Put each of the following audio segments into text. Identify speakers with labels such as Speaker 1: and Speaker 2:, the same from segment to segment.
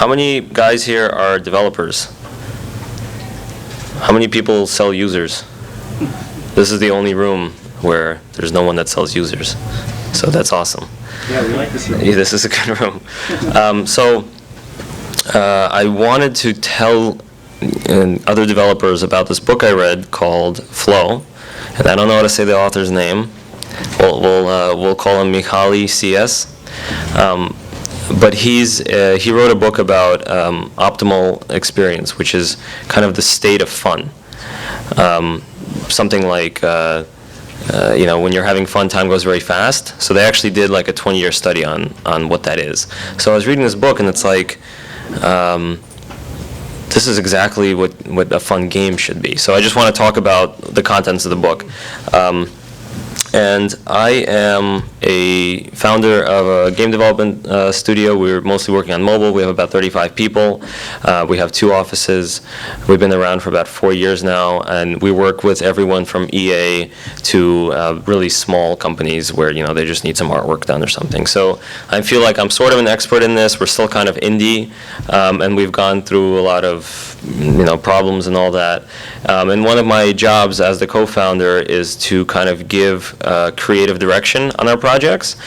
Speaker 1: How many guys here are developers? How many people sell users? This is the only room where there's no one that sells users. So that's awesome.
Speaker 2: Yeah, we like this room.
Speaker 1: Yeah, this is a good room. I wanted to tell other developers about this book I read called Flow, and I don't know how to say the author's name. We'll call him Mihaly CS. But he wrote a book about optimal experience, which is kind of the state of fun. Something like, when you're having fun, time goes very fast. So they actually did like a 20-year study on what that is. So I was reading this book, and it's like, this is exactly what a fun game should be. So I just want to talk about the contents of the book. And I am a founder of a game development studio. We're mostly working on mobile. We have about 35 people. We have 2 offices. We've been around for about 4 years now, and we work with everyone from EA to really small companies where they just need some artwork done or something. So I feel like I'm sort of an expert in this. We're still kind of indie, and we've gone through a lot of problems and all that. And one of my jobs as the co-founder is to kind of give creative direction on our projects.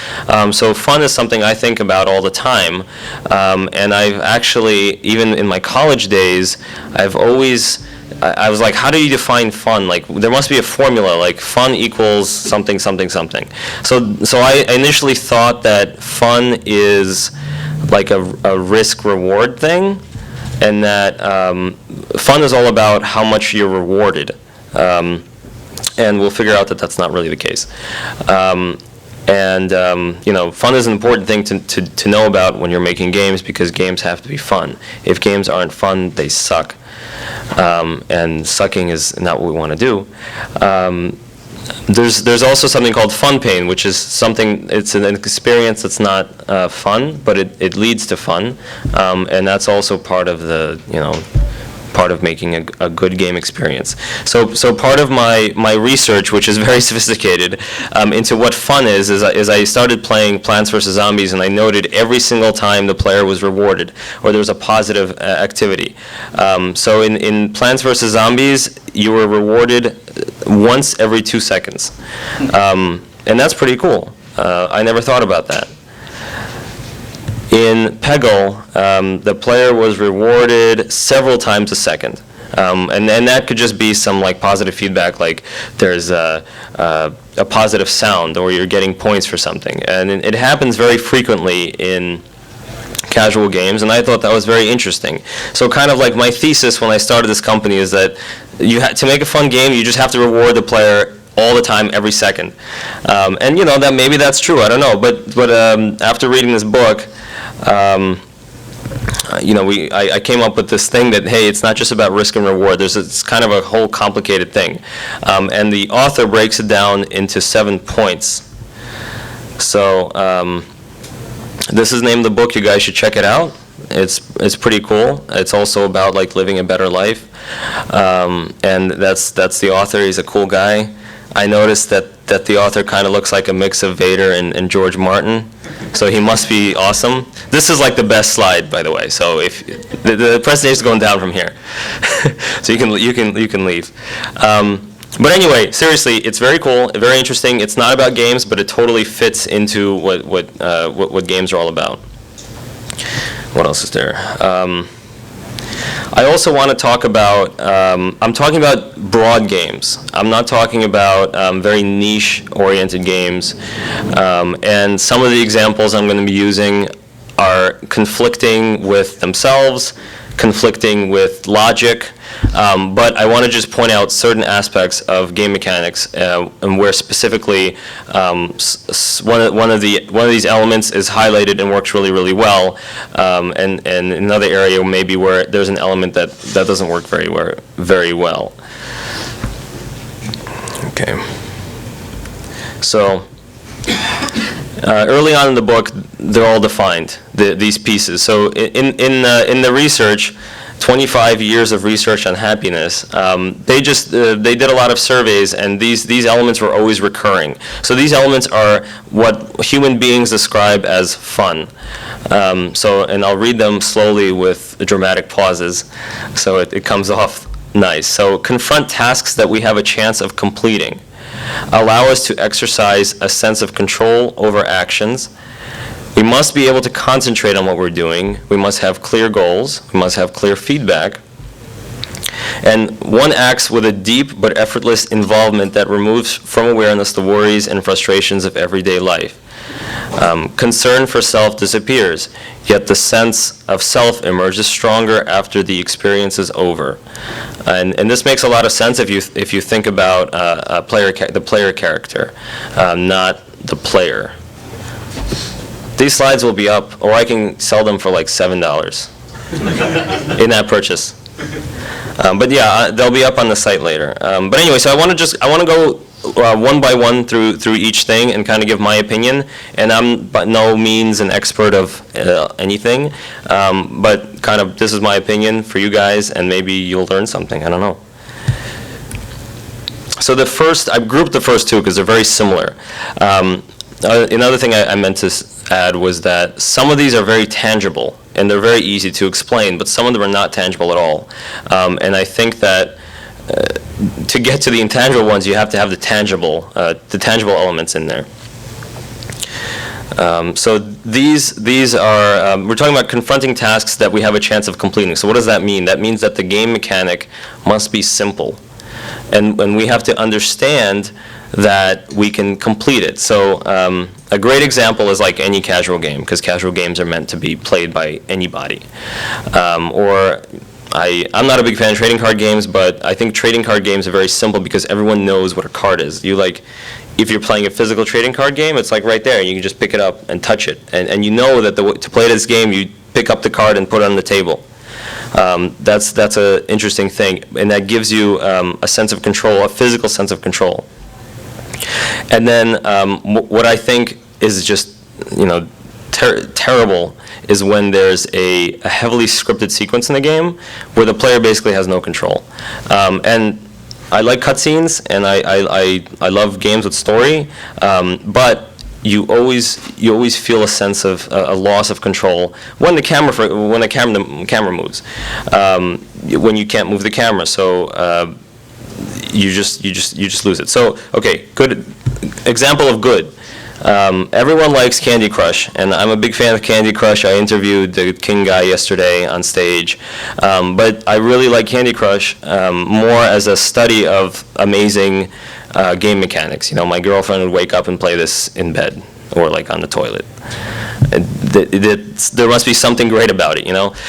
Speaker 1: So fun is something I think about all the time. And I've actually, even in my college days, I was like, how do you define fun? Like, there must be a formula, like fun equals something, something, something. So I initially thought that fun is like a risk-reward thing, and that fun is all about how much you're rewarded. And we'll figure out that that's not really the case. Fun is an important thing to know about when you're making games, because games have to be fun. If games aren't fun, they suck. And sucking is not what we want to do. There's also something called fun pain, which is something, it's an experience that's not fun, but it leads to fun. And that's also part of the, part of making a good game experience. So part of my research, which is very sophisticated, into what fun is I started playing Plants vs. Zombies, and I noted every single time the player was rewarded, or there was a positive activity. So in Plants vs. Zombies, you were rewarded once every 2 seconds. And that's pretty cool. I never thought about that. In Peggle, the player was rewarded several times a second. And that could just be some like positive feedback, like there's a positive sound, or you're getting points for something. And it happens very frequently in casual games, and I thought that was very interesting. So kind of like my thesis when I started this company is that to make a fun game, you just have to reward the player all the time, every second. And that maybe that's true, I don't know. But after reading this book, I came up with this thing that, hey, it's not just about risk and reward. It's kind of a whole complicated thing. And the author breaks it down into 7 points. So this is named the book. You guys should check it out. It's pretty cool. It's also about like living a better life. And that's the author. He's a cool guy. I noticed that the author kind of looks like a mix of Vader and George Martin, so he must be awesome. This is like the best slide, by the way. So if the presentation is going down from here, so you can leave. But anyway, seriously, it's very cool, very interesting. It's not about games, but it totally fits into what games are all about. What else is there? I also want to talk about, I'm talking about broad games. I'm not talking about very niche-oriented games. And some of the examples I'm going to be using are conflicting with themselves, conflicting with logic. But I want to just point out certain aspects of game mechanics, and where specifically one of these elements is highlighted and works really, really well, and another area maybe where there's an element that doesn't work very well. Okay. So early on in the book, they're all defined, these pieces. So in the research, 25 years of research on happiness. They did a lot of surveys, and these elements were always recurring. So these elements are what human beings describe as fun. And I'll read them slowly with dramatic pauses, so it comes off nice. So confront tasks that we have a chance of completing. Allow us to exercise a sense of control over actions. We must be able to concentrate on what we're doing. We must have clear goals. We must have clear feedback. And one acts with a deep but effortless involvement that removes from awareness the worries and frustrations of everyday life. Concern for self disappears, yet the sense of self emerges stronger after the experience is over. And this makes a lot of sense if you think about the player character, not the player. These slides will be up, or I can sell them for like $7 in that purchase. But yeah, they'll be up on the site later. But anyway, so I want to go one by one through each thing and kind of give my opinion. And I'm by no means an expert of anything, but kind of this is my opinion for you guys, and maybe you'll learn something. I don't know. So I grouped the first two because they're very similar. Another thing I meant to add was that some of these are very tangible and they're very easy to explain, but some of them are not tangible at all. And I think that to get to the intangible ones, you have to have the tangible elements in there. So these are, we're talking about confronting tasks that we have a chance of completing. So what does that mean? That means that the game mechanic must be simple. And we have to understand that we can complete it. So a great example is like any casual game, because casual games are meant to be played by anybody. I'm not a big fan of trading card games, but I think trading card games are very simple because everyone knows what a card is. If you're playing a physical trading card game, it's like right there. You can just pick it up and touch it. And you know that to play this game, you pick up the card and put it on the table. That's an interesting thing, and that gives you a sense of control, a physical sense of control. And then what I think is just terrible is when there's a heavily scripted sequence in the game where the player basically has no control. And I like cutscenes, and I love games with story, but you always feel a sense of a loss of control when the camera moves, when you can't move the camera. So you just lose it. So okay, good example of good. Everyone likes Candy Crush, and I'm a big fan of Candy Crush. I interviewed the King guy yesterday on stage, but I really like Candy Crush more as a study of amazing game mechanics. My girlfriend would wake up and play this in bed or like on the toilet. There must be something great about it,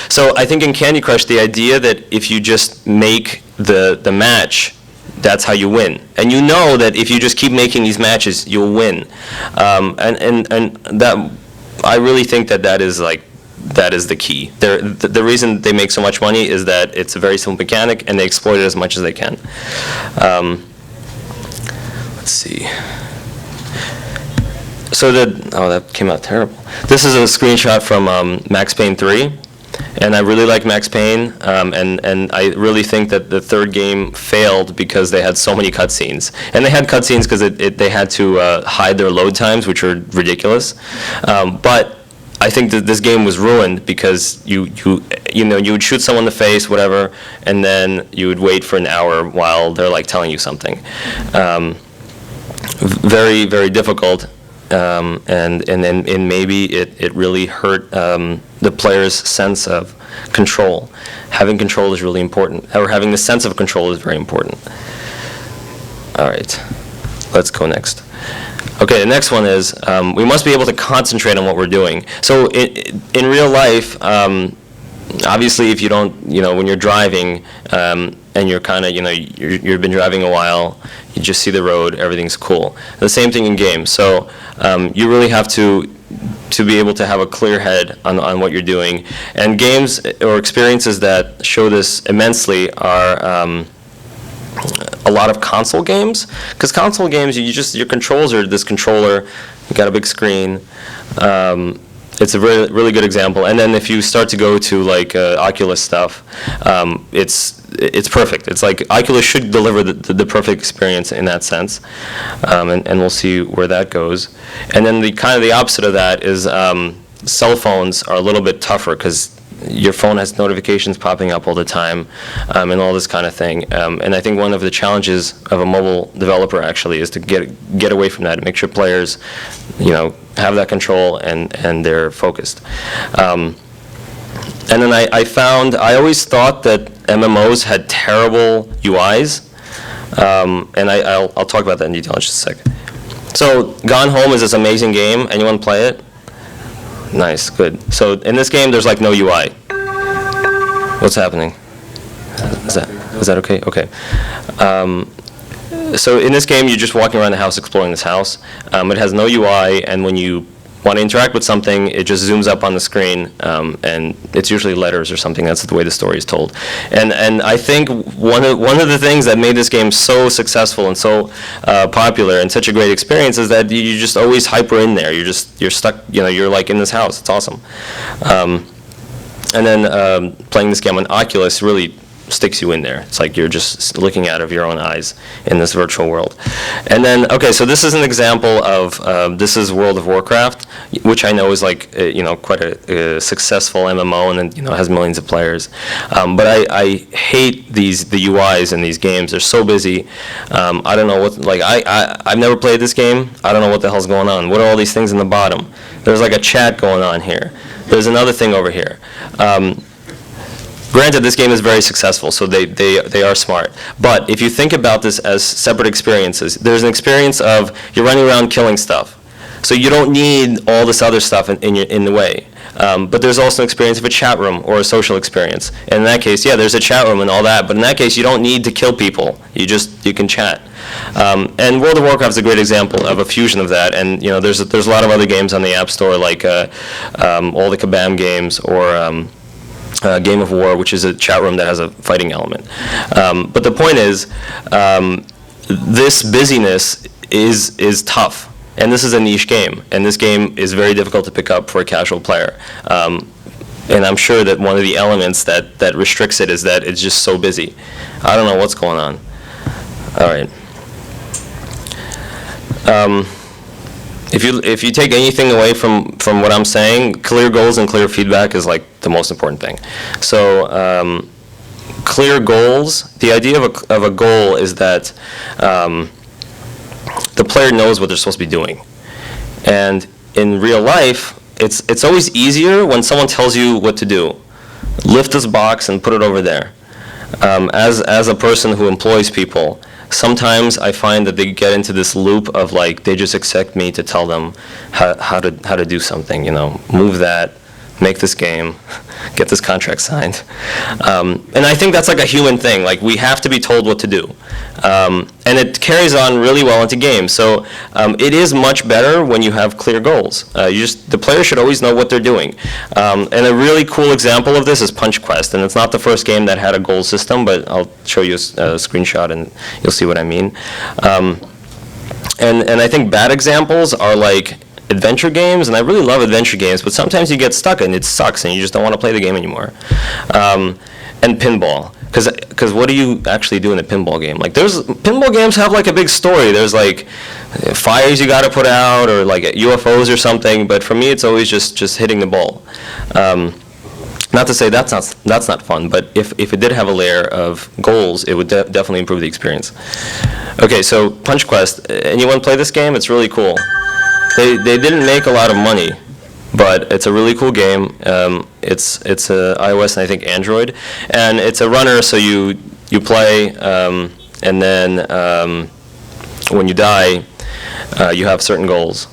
Speaker 1: So I think in Candy Crush, the idea that if you just make the match, that's how you win. And you know that if you just keep making these matches, you'll win. And that, I really think that is the key. The reason they make so much money is that it's a very simple mechanic, and they exploit it as much as they can. Let's see. So that came out terrible. This is a screenshot from Max Payne 3. And I really like Max Payne, and I really think that the third game failed because they had so many cutscenes. And they had cutscenes because they had to hide their load times, which are ridiculous. But I think that this game was ruined because you would shoot someone in the face, whatever, and then you would wait for an hour while they're like telling you something. Very, very difficult. And maybe it really hurt the player's sense of control. Having control is really important, or having the sense of control is very important. All right, let's go next. Okay, the next one is we must be able to concentrate on what we're doing. So in real life, obviously, if you don't, when you're driving and you're kind of, you've been driving a while, you just see the road, everything's cool. The same thing in games. So you really have to be able to have a clear head on what you're doing. And games or experiences that show this immensely are a lot of console games. Because console games, your controls are this controller, you got a big screen. it's a really, really good example. And then if you start to go to like Oculus stuff, it's perfect. It's like Oculus should deliver the perfect experience in that sense, and we'll see where that goes. And then the kind of the opposite of that is cell phones are a little bit tougher because your phone has notifications popping up all the time, and all this kind of thing. And I think one of the challenges of a mobile developer actually is to get away from that and make sure players, have that control and they're focused. And then I always thought that MMOs had terrible UIs, and I'll talk about that in detail in just a sec. So Gone Home is this amazing game. Anyone play it? Nice, good. So in this game, there's like no UI. What's happening? Is that okay? Okay. So in this game, you're just walking around the house, exploring this house. It has no UI, and when you want to interact with something, it just zooms up on the screen, and it's usually letters or something. That's the way the story is told. And I think one of the things that made this game so successful and so popular and such a great experience is that you just always hyper in there. You're stuck. You're like in this house. It's awesome. And then playing this game on Oculus really sticks you in there. It's like you're just looking out of your own eyes in this virtual world. And then, okay, so this is an example of, this is World of Warcraft, which I know is like, quite a successful MMO, and then, has millions of players. But I hate the UIs in these games. They're so busy. I don't know what, like, I've never played this game. I don't know what the hell's going on. What are all these things in the bottom? There's like a chat going on here. There's another thing over here. Granted, this game is very successful, so they are smart. But if you think about this as separate experiences, there's an experience of you're running around killing stuff. So you don't need all this other stuff in the way. But there's also an experience of a chat room or a social experience. And in that case, yeah, there's a chat room and all that. But in that case, you don't need to kill people. You can chat. And World of Warcraft is a great example of a fusion of that. And there's a lot of other games on the App Store, like all the Kabam games, or Game of War, which is a chat room that has a fighting element. But the point is, this busyness is tough. And this is a niche game. And this game is very difficult to pick up for a casual player. And I'm sure that one of the elements that restricts it is that it's just so busy. I don't know what's going on. All right. If you take anything away from what I'm saying, clear goals and clear feedback is like the most important thing. So clear goals, the idea of a goal is that the player knows what they're supposed to be doing. And in real life, it's always easier when someone tells you what to do. Lift this box and put it over there. As a person who employs people, sometimes I find that they get into this loop of like they just expect me to tell them how to do something. Move that, make this game, get this contract signed. And I think that's like a human thing. Like we have to be told what to do. And it carries on really well into games. So it is much better when you have clear goals. The player should always know what they're doing. And a really cool example of this is Punch Quest. And it's not the first game that had a goal system, but I'll show you a screenshot and you'll see what I mean. And I think bad examples are like adventure games, and I really love adventure games, but sometimes you get stuck and it sucks and you just don't want to play the game anymore. And pinball, because what do you actually do in a pinball game? Like pinball games have like a big story. There's like fires you got to put out, or like UFOs or something, but for me it's always just hitting the ball. Not to say that's not fun, but if it did have a layer of goals, it would definitely improve the experience. Okay, so Punch Quest, anyone play this game? It's really cool. They didn't make a lot of money, but it's a really cool game. It's iOS and I think Android, and it's a runner. So you play, and then when you die, you have certain goals,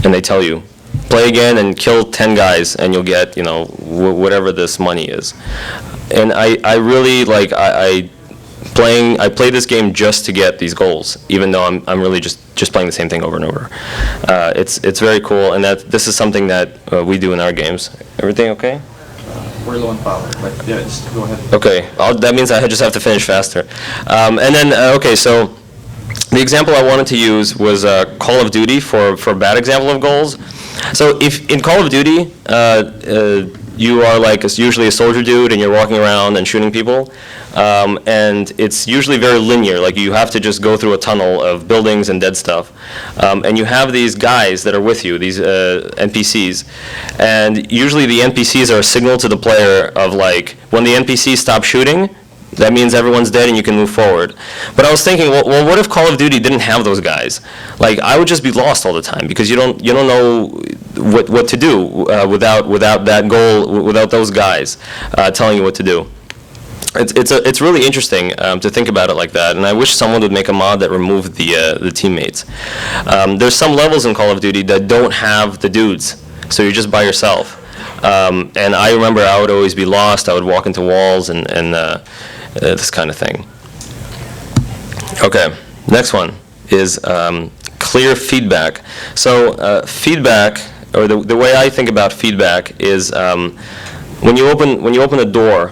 Speaker 1: and they tell you play again and kill 10 guys, and you'll get whatever this money is. And I really like I play this game just to get these goals, even though I'm really just playing the same thing over and over. It's very cool, and this is something that we do in our games. Everything okay?
Speaker 2: We're low on power, but yeah, just go ahead.
Speaker 1: Okay, that means I just have to finish faster. And then, okay, so the example I wanted to use was Call of Duty for a bad example of goals. So if in Call of Duty, you are like usually a soldier dude and you're walking around and shooting people, and it's usually very linear. Like you have to just go through a tunnel of buildings and dead stuff, and you have these guys that are with you, these NPCs, and usually the NPCs are a signal to the player of like when the NPCs stop shooting, that means everyone's dead and you can move forward. But I was thinking, well, what if Call of Duty didn't have those guys? Like, I would just be lost all the time because you don't know what to do without that goal, without those guys telling you what to do. It's really interesting to think about it like that, and I wish someone would make a mod that removed the teammates. There's some levels in Call of Duty that don't have the dudes, so you're just by yourself. And I remember I would always be lost. I would walk into walls and this kind of thing. Okay, next one is clear feedback. So feedback, or the way I think about feedback is when you open a door,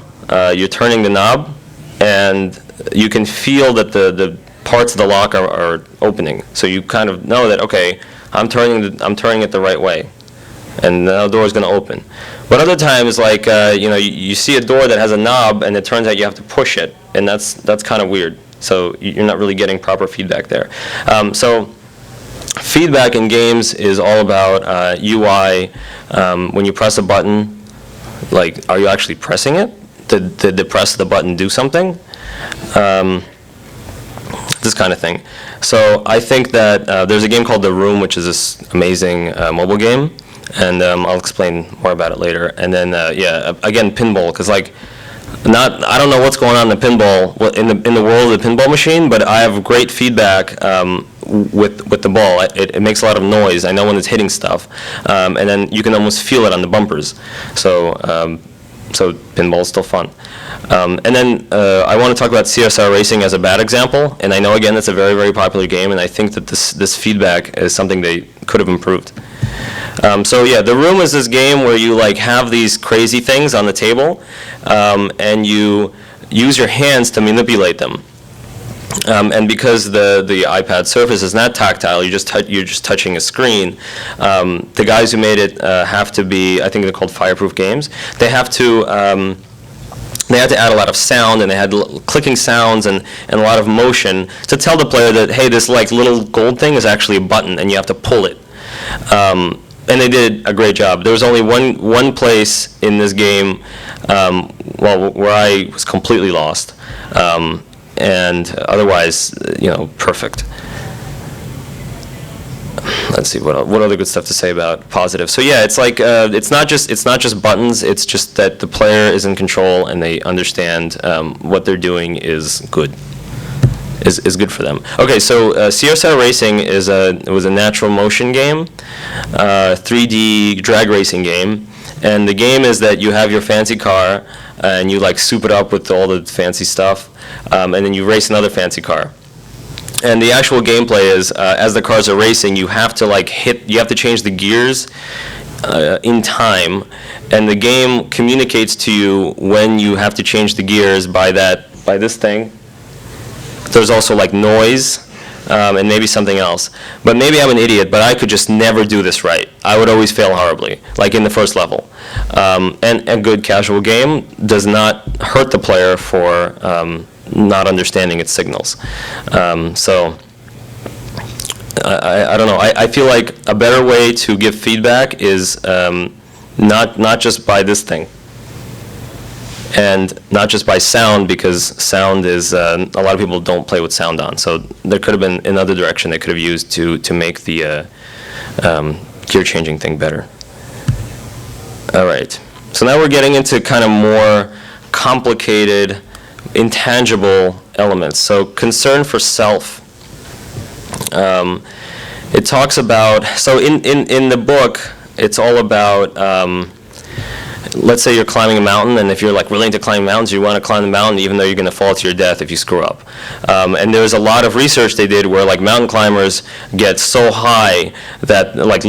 Speaker 1: you're turning the knob, and you can feel that the parts of the lock are opening. So you kind of know that, okay, I'm turning it the right way, and the door is going to open. But other times, like you see a door that has a knob, and it turns out you have to push it, and that's kind of weird. So you're not really getting proper feedback there. So feedback in games is all about UI. When you press a button, like, are you actually pressing it? Did the press of the button do something? This kind of thing. So I think that there's a game called The Room, which is this amazing mobile game. And I'll explain more about it later. And then, yeah, again, pinball, because like, I don't know what's going on in the pinball in the world of the pinball machine, but I have great feedback with the ball. It makes a lot of noise. I know when it's hitting stuff, and then you can almost feel it on the bumpers. So pinball is still fun. And then I want to talk about CSR Racing as a bad example. And I know again it's a very, very popular game, and I think that this feedback is something they could have improved. So yeah, The Room is this game where you like have these crazy things on the table, and you use your hands to manipulate them. And because the iPad Surface is not tactile, you're just touching a screen. The guys who made it have to be, I think they're called Fireproof Games. They had to add a lot of sound, and they had clicking sounds and a lot of motion to tell the player that, hey, this like little gold thing is actually a button, and you have to pull it. And they did a great job. There was only one place in this game, where I was completely lost, and otherwise, perfect. Let's see what other good stuff to say about positive. So yeah, it's like it's not just buttons. It's just that the player is in control and they understand what they're doing is good. Is good for them. Okay, so CSR Racing was a natural motion game, 3D drag racing game, and the game is that you have your fancy car and you like soup it up with all the fancy stuff, and then you race another fancy car. And the actual gameplay is as the cars are racing, you have to change the gears in time, and the game communicates to you when you have to change the gears by this thing. There's also like noise and maybe something else. But maybe I'm an idiot, but I could just never do this right. I would always fail horribly, like in the first level. And a good casual game does not hurt the player for not understanding its signals. So I don't know. I feel like a better way to give feedback is not just by this thing. And not just by sound, because sound is, a lot of people don't play with sound on. So there could have been another direction they could have used to make the gear changing thing better. All right. So now we're getting into kind of more complicated, intangible elements. So concern for self. It talks about, so in the book, it's all about, let's say you're climbing a mountain, and if you're like willing to climb mountains, you want to climb the mountain even though you're going to fall to your death if you screw up. And there's a lot of research they did where like mountain climbers get so high that like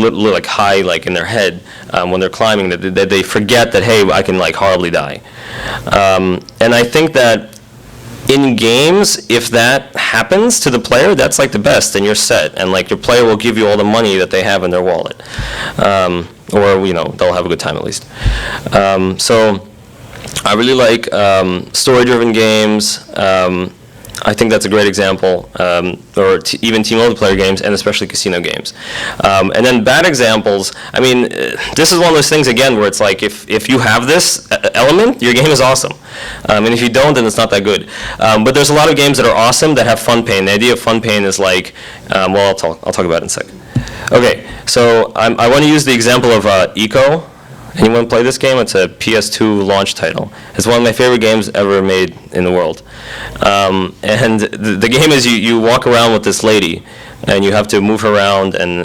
Speaker 1: high like in their head when they're climbing that they forget that, hey, I can like horribly die. And I think that in games, if that happens to the player, that's like the best, and you're set. And like your player will give you all the money that they have in their wallet, or they'll have a good time at least. So I really like story-driven games. I think that's a great example, or even team multiplayer games, and especially casino games. And then bad examples, I mean, this is one of those things, again, where it's like, if you have this element, your game is awesome. And if you don't, then it's not that good. But there's a lot of games that are awesome that have fun pain. The idea of fun pain is like, well, I'll talk about it in a second. Okay, so I want to use the example of Eco. Anyone play this game? It's a PS2 launch title. It's one of my favorite games ever made in the world. And the game is you walk around with this lady, and you have to move her around, and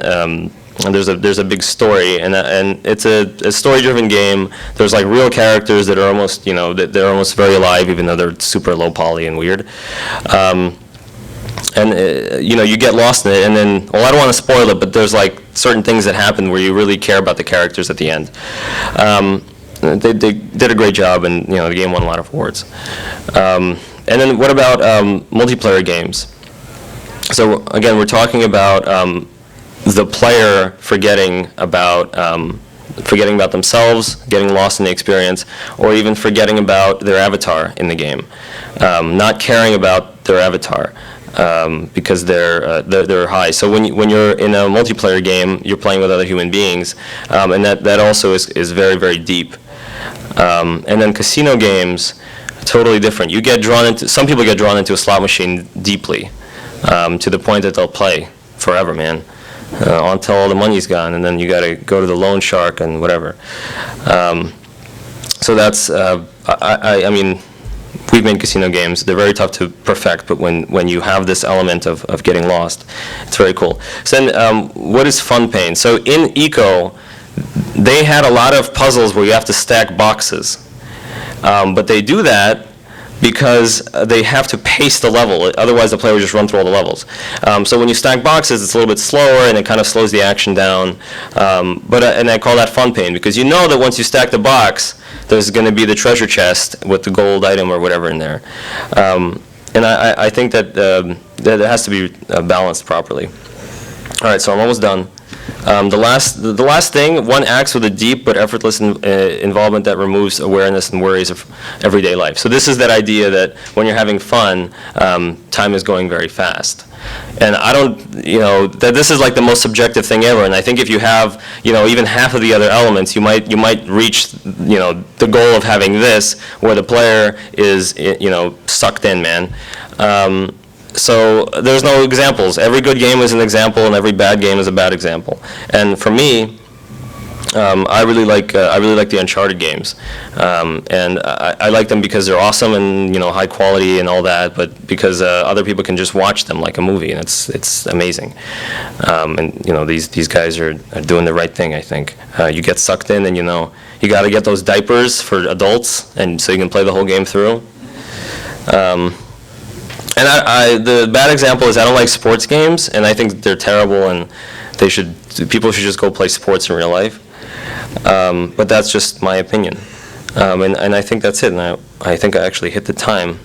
Speaker 1: there's a big story, and it's a story-driven game. There's like real characters that are almost they're almost very alive, even though they're super low poly and weird. And you get lost in it, and then, well, I don't want to spoil it, but there's like certain things that happen where you really care about the characters at the end. They did a great job, and the game won a lot of awards. And then what about multiplayer games? So again, we're talking about the player forgetting about themselves, getting lost in the experience, or even forgetting about their avatar in the game, not caring about their avatar. Because they're high. So when you're in a multiplayer game, you're playing with other human beings, and that also is very, very deep. And then casino games, totally different. Some people get drawn into a slot machine deeply, to the point that they'll play forever, man, until all the money's gone, and then you got to go to the loan shark and whatever. So that's I mean. We've made casino games. They're very tough to perfect, but when you have this element of getting lost, it's very cool. So then, what is fun pain? So in Eco, they had a lot of puzzles where you have to stack boxes. But they do that because they have to pace the level. Otherwise, the player would just run through all the levels. So when you stack boxes, it's a little bit slower, and it kind of slows the action down. And I call that fun pain, because you know that once you stack the box, there's going to be the treasure chest with the gold item or whatever in there. And I think that that has to be balanced properly. All right, so I'm almost done. The last thing, one acts with a deep but effortless involvement that removes awareness and worries of everyday life. So this is that idea that when you're having fun, time is going very fast. And I don't, that this is like the most subjective thing ever. And I think if you have, even half of the other elements, you might reach, the goal of having this, where the player is, sucked in, man. So there's no examples. Every good game is an example, and every bad game is a bad example. And for me, I really like the Uncharted games, and I like them because they're awesome and high quality and all that. But because other people can just watch them like a movie, and it's amazing. And these guys are doing the right thing. I think you get sucked in, and you got to get those diapers for adults, and so you can play the whole game through. And the bad example is I don't like sports games, and I think they're terrible, and people should just go play sports in real life. But that's just my opinion. And I think that's it, and I think I actually hit the time.